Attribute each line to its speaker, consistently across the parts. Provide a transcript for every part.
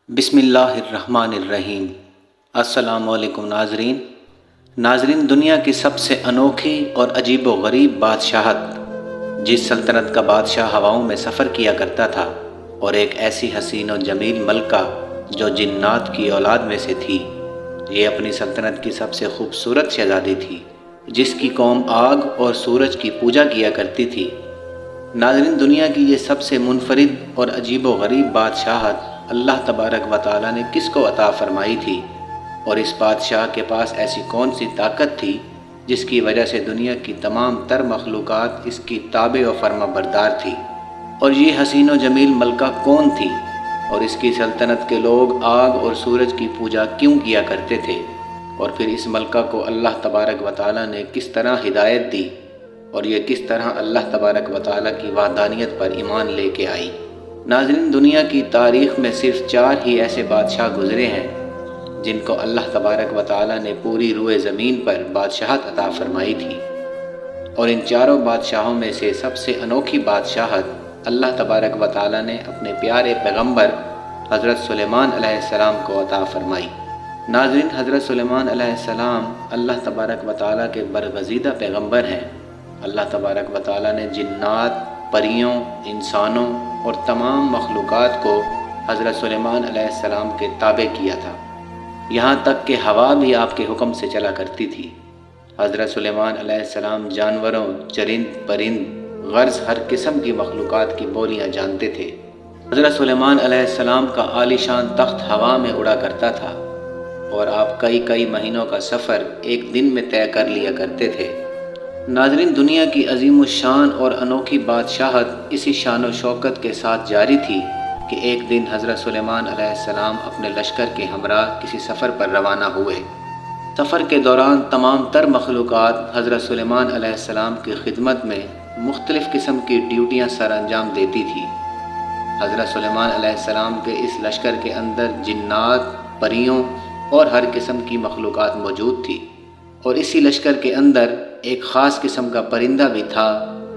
Speaker 1: بسم اللہ الرحمن الرحیم۔ السلام علیکم ناظرین، دنیا کی سب سے انوکھی اور عجیب و غریب بادشاہت، جس سلطنت کا بادشاہ ہواؤں میں سفر کیا کرتا تھا، اور ایک ایسی حسین و جمیل ملکہ جو جنات کی اولاد میں سے تھی۔ یہ اپنی سلطنت کی سب سے خوبصورت شہزادی تھی، جس کی قوم آگ اور سورج کی پوجا کیا کرتی تھی۔ ناظرین، دنیا کی یہ سب سے منفرد اور عجیب و غریب بادشاہت اللہ تبارک و تعالیٰ نے کس کو عطا فرمائی تھی، اور اس بادشاہ کے پاس ایسی کون سی طاقت تھی جس کی وجہ سے دنیا کی تمام تر مخلوقات اس کی تابع و فرما بردار تھی؟ اور یہ حسین و جمیل ملکہ کون تھی، اور اس کی سلطنت کے لوگ آگ اور سورج کی پوجا کیوں کیا کرتے تھے؟ اور پھر اس ملکہ کو اللہ تبارک و تعالیٰ نے کس طرح ہدایت دی، اور یہ کس طرح اللہ تبارک و تعالیٰ کی وحدانیت پر ایمان لے کے آئی؟ ناظرین، دنیا کی تاریخ میں صرف 4 ہی ایسے بادشاہ گزرے ہیں جن کو اللہ تبارک و تعالیٰ نے پوری روئے زمین پر بادشاہت عطا فرمائی تھی، اور ان چاروں بادشاہوں میں سے سب سے انوکھی بادشاہت اللہ تبارک و تعالیٰ نے اپنے پیارے پیغمبر حضرت سلیمان علیہ السلام کو عطا فرمائی۔ ناظرین، حضرت سلیمان علیہ السلام اللہ تبارک و تعالیٰ کے برگزیدہ پیغمبر ہیں۔ اللہ تبارک و تعالیٰ نے جنات، پریوں، انسانوں اور تمام مخلوقات کو حضرت سلیمان علیہ السلام کے تابع کیا تھا، یہاں تک کہ ہوا بھی آپ کے حکم سے چلا کرتی تھی۔ حضرت سلیمان علیہ السلام جانوروں، چرند پرند، غرض ہر قسم کی مخلوقات کی بولیاں جانتے تھے۔ حضرت سلیمان علیہ السلام کا عالی شان تخت ہوا میں اڑا کرتا تھا، اور آپ کئی مہینوں کا سفر ایک دن میں طے کر لیا کرتے تھے۔ ناظرین، دنیا کی عظیم الشان اور انوکھی بادشاہت اسی شان و شوکت کے ساتھ جاری تھی کہ ایک دن حضرت سلیمان علیہ السلام اپنے لشکر کے ہمراہ کسی سفر پر روانہ ہوئے۔ سفر کے دوران تمام تر مخلوقات حضرت سلیمان علیہ السلام کی خدمت میں مختلف قسم کی ڈیوٹیاں سر انجام دیتی تھی۔ حضرت سلیمان علیہ السلام کے اس لشکر کے اندر جنات، پریوں اور ہر قسم کی مخلوقات موجود تھی، اور اسی لشکر کے اندر ایک خاص قسم کا پرندہ بھی تھا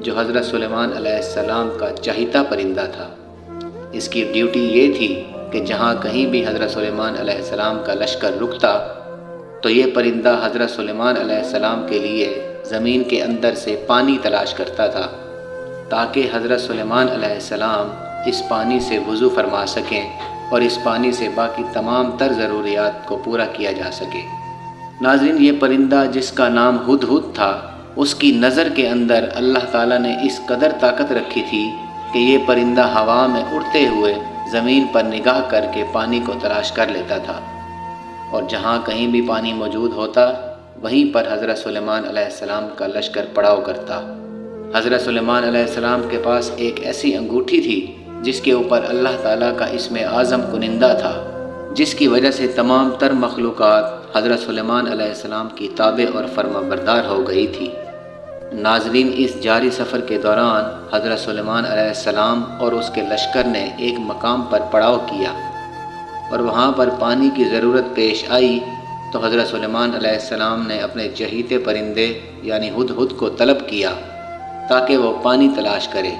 Speaker 1: جو حضرت سلیمان علیہ السلام کا چہیتا پرندہ تھا۔ اس کی ڈیوٹی یہ تھی کہ جہاں کہیں بھی حضرت سلیمان علیہ السلام کا لشکر رکتا تو یہ پرندہ حضرت سلیمان علیہ السلام کے لیے زمین کے اندر سے پانی تلاش کرتا تھا، تاکہ حضرت سلیمان علیہ السلام اس پانی سے وضو فرما سکیں اور اس پانی سے باقی تمام تر ضروریات کو پورا کیا جا سکے۔ ناظرین، یہ پرندہ جس کا نام ہدہد تھا، اس کی نظر کے اندر اللہ تعالیٰ نے اس قدر طاقت رکھی تھی کہ یہ پرندہ ہوا میں اڑتے ہوئے زمین پر نگاہ کر کے پانی کو تلاش کر لیتا تھا، اور جہاں کہیں بھی پانی موجود ہوتا وہیں پر حضرت سلیمان علیہ السلام کا لشکر پڑاؤ کرتا۔ حضرت سلیمان علیہ السلام کے پاس ایک ایسی انگوٹھی تھی جس کے اوپر اللہ تعالیٰ کا اسم اعظم کنندہ تھا، جس کی وجہ سے تمام تر مخلوقات حضرت سلیمان علیہ السلام کی تابع اور فرما بردار ہو گئی تھی۔ ناظرین، اس جاری سفر کے دوران حضرت سلیمان علیہ السلام اور اس کے لشکر نے ایک مقام پر پڑاؤ کیا، اور وہاں پر پانی کی ضرورت پیش آئی تو حضرت سلیمان علیہ السلام نے اپنے چہیتے پرندے یعنی ہدہد کو طلب کیا تاکہ وہ پانی تلاش کرے،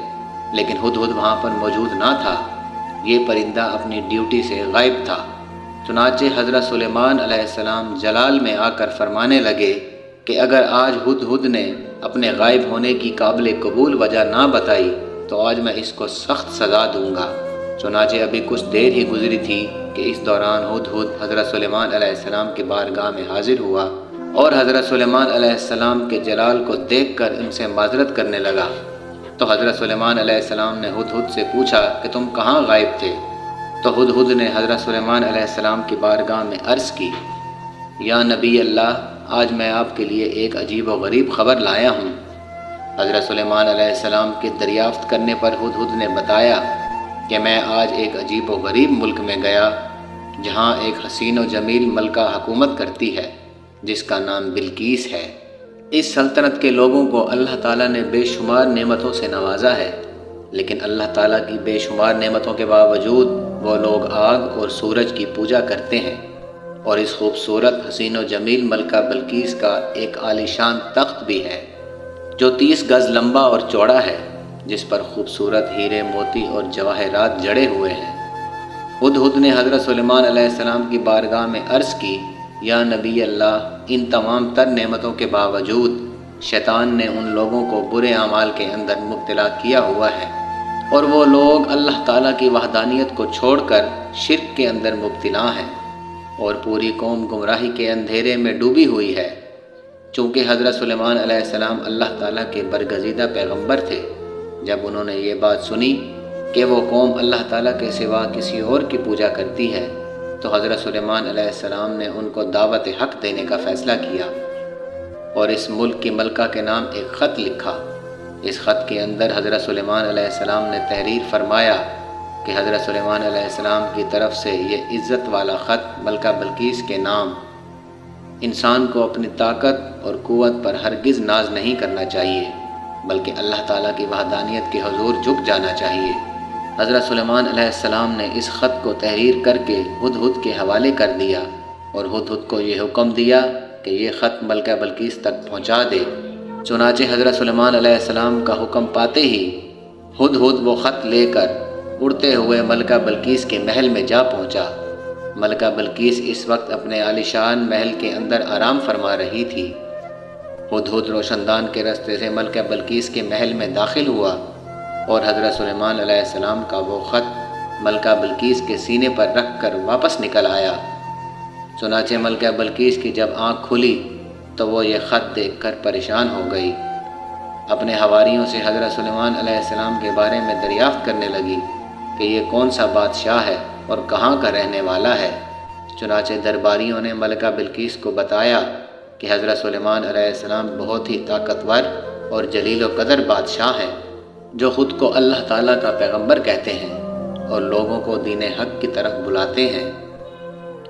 Speaker 1: لیکن ہدہد وہاں پر موجود نہ تھا۔ یہ پرندہ اپنی ڈیوٹی سے غائب تھا۔ چنانچہ حضرت سلیمان علیہ السلام جلال میں آ کر فرمانے لگے کہ اگر آج ہدہد نے اپنے غائب ہونے کی قابل قبول وجہ نہ بتائی تو آج میں اس کو سخت سزا دوں گا۔ چنانچہ ابھی کچھ دیر ہی گزری تھی کہ اس دوران ہدہد حضرت سلیمان علیہ السلام کی بارگاہ میں حاضر ہوا، اور حضرت سلیمان علیہ السلام کے جلال کو دیکھ کر ان سے معذرت کرنے لگا۔ تو حضرت سلیمان علیہ السلام نے ہدہد سے پوچھا کہ تم کہاں غائب تھے؟ تو ہدہد نے حضرت سلیمان علیہ السلام کی بارگاہ میں عرض کی، یا نبی اللہ، آج میں آپ کے لیے ایک عجیب و غریب خبر لایا ہوں۔ حضرت سلیمان علیہ السلام کے دریافت کرنے پر ہدہد نے بتایا کہ میں آج ایک عجیب و غریب ملک میں گیا جہاں ایک حسین و جمیل ملکہ حکومت کرتی ہے جس کا نام بلقیس ہے۔ اس سلطنت کے لوگوں کو اللہ تعالیٰ نے بے شمار نعمتوں سے نوازا ہے، لیکن اللہ تعالیٰ کی بے شمار نعمتوں کے باوجود وہ لوگ آگ اور سورج کی پوجا کرتے ہیں، اور اس خوبصورت حسین و جمیل ملکہ بلقیس کا ایک عالی شان تخت بھی ہے جو 30 گز لمبا اور چوڑا ہے، جس پر خوبصورت ہیرے موتی اور جواہرات جڑے ہوئے ہیں۔ ہدہد نے حضرت سلیمان علیہ السلام کی بارگاہ میں عرض کی، یا نبی اللہ، ان تمام تر نعمتوں کے باوجود شیطان نے ان لوگوں کو برے اعمال کے اندر مبتلا کیا ہوا ہے، اور وہ لوگ اللہ تعالیٰ کی وحدانیت کو چھوڑ کر شرک کے اندر مبتلا ہیں، اور پوری قوم گمراہی کے اندھیرے میں ڈوبی ہوئی ہے۔ چونکہ حضرت سلیمان علیہ السلام اللہ تعالیٰ کے برگزیدہ پیغمبر تھے، جب انہوں نے یہ بات سنی کہ وہ قوم اللہ تعالیٰ کے سوا کسی اور کی پوجا کرتی ہے، تو حضرت سلیمان علیہ السلام نے ان کو دعوت حق دینے کا فیصلہ کیا، اور اس ملک کی ملکہ کے نام ایک خط لکھا۔ اس خط کے اندر حضرت سلیمان علیہ السلام نے تحریر فرمایا کہ حضرت سلیمان علیہ السلام کی طرف سے یہ عزت والا خط ملکہ بلقیس کے نام۔ انسان کو اپنی طاقت اور قوت پر ہرگز ناز نہیں کرنا چاہیے، بلکہ اللہ تعالیٰ کی وحدانیت کے حضور جھک جانا چاہیے۔ حضرت سلیمان علیہ السلام نے اس خط کو تحریر کر کے ہدہد کے حوالے کر دیا، اور ہدہد کو یہ حکم دیا کہ یہ خط ملکہ بلقیس تک پہنچا دے۔ چنانچہ حضرت سلیمان علیہ السلام کا حکم پاتے ہی ہدہد وہ خط لے کر اڑتے ہوئے ملکہ بلقیس کے محل میں جا پہنچا۔ ملکہ بلقیس اس وقت اپنے عالیشان محل کے اندر آرام فرما رہی تھی۔ ہدہد روشن دان کے راستے سے ملکہ بلقیس کے محل میں داخل ہوا، اور حضرت سلیمان علیہ السلام کا وہ خط ملکہ بلقیس کے سینے پر رکھ کر واپس نکل آیا۔ چنانچہ ملکہ بلقیس کی جب آنکھ کھلی تو وہ یہ خط دیکھ کر پریشان ہو گئی۔ اپنے حواریوں سے حضرت سلیمان علیہ السلام کے بارے میں دریافت کرنے لگی کہ یہ کون سا بادشاہ ہے اور کہاں کا رہنے والا ہے۔ چنانچہ درباریوں نے ملکہ بلقیس کو بتایا کہ حضرت سلیمان علیہ السلام بہت ہی طاقتور اور جلیل و قدر بادشاہ ہیں، جو خود کو اللہ تعالیٰ کا پیغمبر کہتے ہیں اور لوگوں کو دین حق کی طرف بلاتے ہیں۔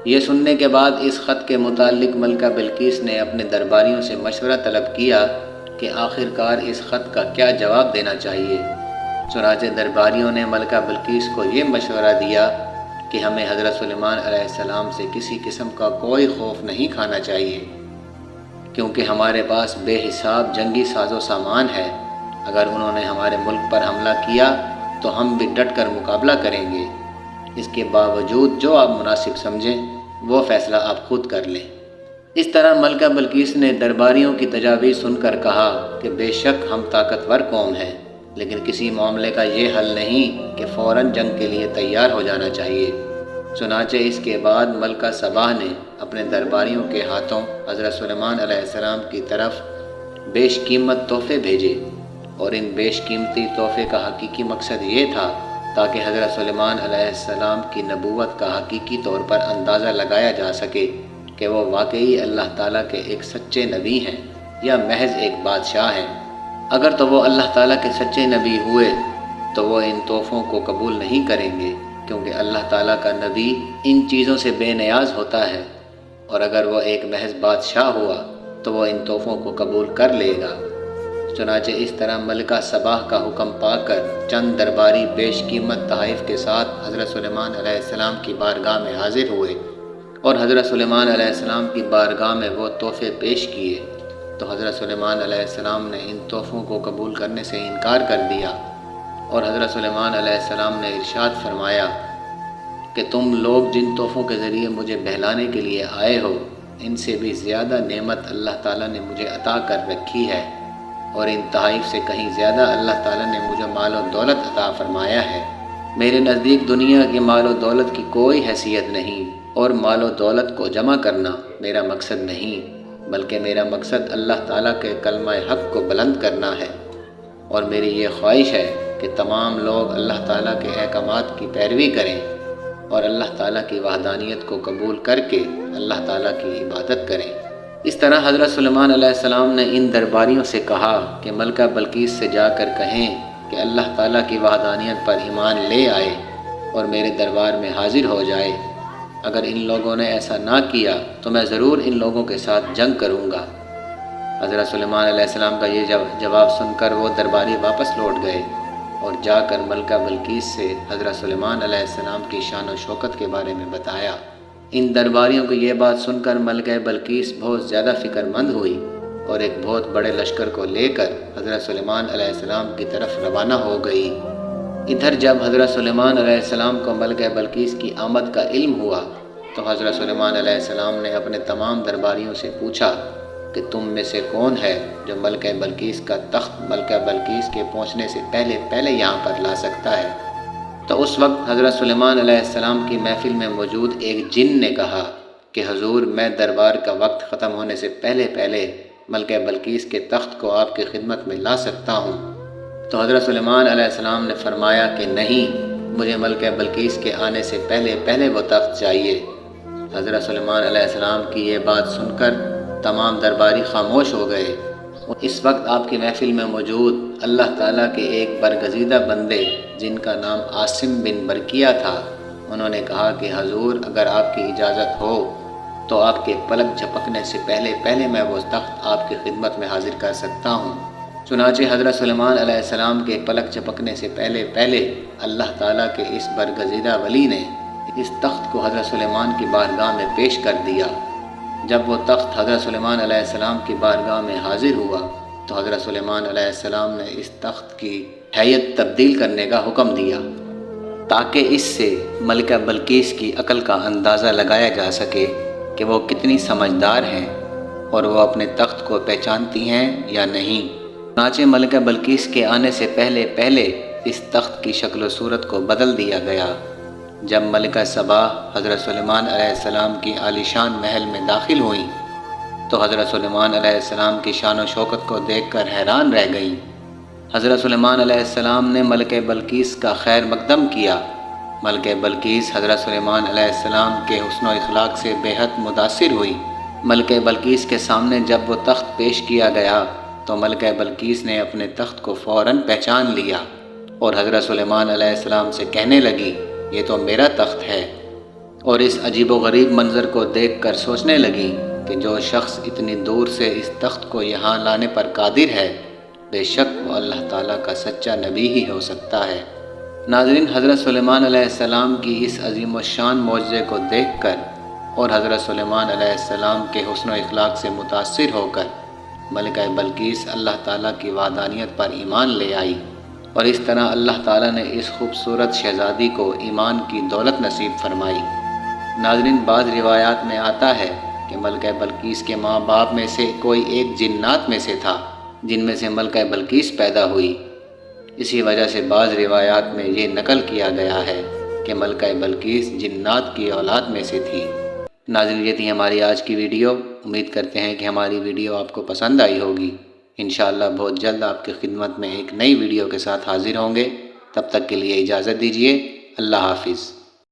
Speaker 1: یہ سننے کے بعد اس خط کے متعلق ملکہ بلقیس نے اپنے درباریوں سے مشورہ طلب کیا کہ آخرکار اس خط کا کیا جواب دینا چاہیے۔ چنانچہ درباریوں نے ملکہ بلقیس کو یہ مشورہ دیا کہ ہمیں حضرت سلیمان علیہ السلام سے کسی قسم کا کوئی خوف نہیں کھانا چاہیے، کیونکہ ہمارے پاس بے حساب جنگی ساز و سامان ہے۔ اگر انہوں نے ہمارے ملک پر حملہ کیا تو ہم بھی ڈٹ کر مقابلہ کریں گے۔ اس کے باوجود جو آپ مناسب سمجھیں وہ فیصلہ آپ خود کر لیں۔ اس طرح ملکہ بلقیس نے درباریوں کی تجاویز سن کر کہا کہ بے شک ہم طاقتور قوم ہیں، لیکن کسی معاملے کا یہ حل نہیں کہ فوراً جنگ کے لیے تیار ہو جانا چاہیے۔ چنانچہ اس کے بعد ملکہ سبا نے اپنے درباریوں کے ہاتھوں حضرت سلیمان علیہ السلام کی طرف بیش قیمت تحفے بھیجے، اور ان بیش قیمتی تحفے کا حقیقی مقصد یہ تھا تاکہ حضرت سلیمان علیہ السلام کی نبوت کا حقیقی طور پر اندازہ لگایا جا سکے کہ وہ واقعی اللہ تعالیٰ کے ایک سچے نبی ہیں یا محض ایک بادشاہ ہیں۔ اگر تو وہ اللہ تعالیٰ کے سچے نبی ہوئے تو وہ ان تحفوں کو قبول نہیں کریں گے، کیونکہ اللہ تعالیٰ کا نبی ان چیزوں سے بے نیاز ہوتا ہے، اور اگر وہ ایک محض بادشاہ ہوا تو وہ ان تحفوں کو قبول کر لے گا۔ چنانچہ اس طرح ملکہ سبا کا حکم پا کر چند درباری بیش قیمت تحائف کے ساتھ حضرت سلیمان علیہ السلام کی بارگاہ میں حاضر ہوئے، اور حضرت سلیمان علیہ السلام کی بارگاہ میں وہ تحفے پیش کیے، تو حضرت سلیمان علیہ السلام نے ان تحفوں کو قبول کرنے سے انکار کر دیا، اور حضرت سلیمان علیہ السلام نے ارشاد فرمایا کہ تم لوگ جن تحفوں کے ذریعے مجھے بہلانے کے لیے آئے ہو، ان سے بھی زیادہ نعمت اللہ تعالیٰ نے مجھے عطا کر رکھی ہے، اور ان تحائف سے کہیں زیادہ اللہ تعالیٰ نے مجھے مال و دولت عطا فرمایا ہے۔ میرے نزدیک دنیا کی مال و دولت کی کوئی حیثیت نہیں، اور مال و دولت کو جمع کرنا میرا مقصد نہیں، بلکہ میرا مقصد اللہ تعالیٰ کے کلمہ حق کو بلند کرنا ہے، اور میری یہ خواہش ہے کہ تمام لوگ اللہ تعالیٰ کے احکامات کی پیروی کریں اور اللہ تعالیٰ کی وحدانیت کو قبول کر کے اللہ تعالیٰ کی عبادت کریں۔ اس طرح حضرت سلیمان علیہ السلام نے ان درباریوں سے کہا کہ ملکہ بلقیس سے جا کر کہیں کہ اللہ تعالیٰ کی وحدانیت پر ایمان لے آئے اور میرے دربار میں حاضر ہو جائے۔ اگر ان لوگوں نے ایسا نہ کیا تو میں ضرور ان لوگوں کے ساتھ جنگ کروں گا۔ حضرت سلیمان علیہ السلام کا یہ جواب سن کر وہ درباری واپس لوٹ گئے اور جا کر ملکہ بلقیس سے حضرت سلیمان علیہ السلام کی شان و شوکت کے بارے میں بتایا۔ ان درباریوں کو یہ بات سن کر ملکہ بلقیس بہت زیادہ فکر مند ہوئی اور ایک بہت بڑے لشکر کو لے کر حضرت سلیمان علیہ السلام کی طرف روانہ ہو گئی۔ ادھر جب حضرت سلیمان علیہ السلام کو ملکہ بلقیس کی آمد کا علم ہوا تو حضرت سلیمان علیہ السلام نے اپنے تمام درباریوں سے پوچھا کہ تم میں سے کون ہے جو ملکہ بلقیس کا تخت ملکہ بلقیس کے پہنچنے سے پہلے یہاں پر لا سکتا ہے۔ تو اس وقت حضرت سلیمان علیہ السلام کی محفل میں موجود ایک جن نے کہا کہ حضور، میں دربار کا وقت ختم ہونے سے پہلے ملکہ بلقیس کے تخت کو آپ کی خدمت میں لا سکتا ہوں۔ تو حضرت سلیمان علیہ السلام نے فرمایا کہ نہیں، مجھے ملکہ بلقیس کے آنے سے پہلے وہ تخت چاہیے۔ حضرت سلیمان علیہ السلام کی یہ بات سن کر تمام درباری خاموش ہو گئے۔ اس وقت آپ کی محفل میں موجود اللہ تعالیٰ کے ایک برگزیدہ بندے جن کا نام عاصم بن برقیہ تھا، انہوں نے کہا کہ حضور، اگر آپ کی اجازت ہو تو آپ کے پلک جھپکنے سے پہلے میں وہ تخت آپ کی خدمت میں حاضر کر سکتا ہوں۔ چنانچہ حضرت سلیمان علیہ السلام کے پلک جھپکنے سے پہلے اللہ تعالیٰ کے اس برگزیدہ ولی نے اس تخت کو حضرت سلیمان کی بارگاہ میں پیش کر دیا۔ جب وہ تخت حضرت سلیمان علیہ السلام کی بارگاہ میں حاضر ہوا تو حضرت سلیمان علیہ السلام نے اس تخت کی حیت تبدیل کرنے کا حکم دیا تاکہ اس سے ملکہ بلقیس کی عقل کا اندازہ لگایا جا سکے کہ وہ کتنی سمجھدار ہیں اور وہ اپنے تخت کو پہچانتی ہیں یا نہیں۔ چنانچہ ملکہ بلقیس کے آنے سے پہلے اس تخت کی شکل و صورت کو بدل دیا گیا۔ جب ملکہ سبا حضرت سلیمان علیہ السلام کی عالیشان محل میں داخل ہوئیں تو حضرت سلیمان علیہ السلام کی شان و شوکت کو دیکھ کر حیران رہ گئیں۔ حضرت سلیمان علیہ السلام نے ملکہ بلقیس کا خیر مقدم کیا۔ ملکہ بلقیس حضرت سلیمان علیہ السلام کے حسن و اخلاق سے بے حد متاثر ہوئی۔ ملکہ بلقیس کے سامنے جب وہ تخت پیش کیا گیا تو ملکہ بلقیس نے اپنے تخت کو فوراً پہچان لیا اور حضرت سلیمان علیہ السلام سے کہنے لگی، یہ تو میرا تخت ہے، اور اس عجیب و غریب منظر کو دیکھ کر سوچنے لگی کہ جو شخص اتنی دور سے اس تخت کو یہاں لانے پر قادر ہے، بے شک وہ اللہ تعالیٰ کا سچا نبی ہی ہو سکتا ہے۔ ناظرین، حضرت سلیمان علیہ السلام کی اس عظیم الشان معجزے کو دیکھ کر اور حضرت سلیمان علیہ السلام کے حسن و اخلاق سے متاثر ہو کر ملکہ بلقیس اللہ تعالیٰ کی وحدانیت پر ایمان لے آئی، اور اس طرح اللہ تعالیٰ نے اس خوبصورت شہزادی کو ایمان کی دولت نصیب فرمائی۔ ناظرین، بعض روایات میں آتا ہے کہ ملکہ بلقیس کے ماں باپ میں سے کوئی ایک جنات میں سے تھا جن میں سے ملکہ بلقیس پیدا ہوئی۔ اسی وجہ سے بعض روایات میں یہ نقل کیا گیا ہے کہ ملکہ بلقیس جنات کی اولاد میں سے تھی۔ ناظرین، یہ تھی ہماری آج کی ویڈیو۔ امید کرتے ہیں کہ ہماری ویڈیو آپ کو پسند آئی ہوگی۔ انشاءاللہ بہت جلد آپ کی خدمت میں ایک نئی ویڈیو کے ساتھ حاضر ہوں گے۔ تب تک کے لیے اجازت دیجیے۔ اللہ حافظ۔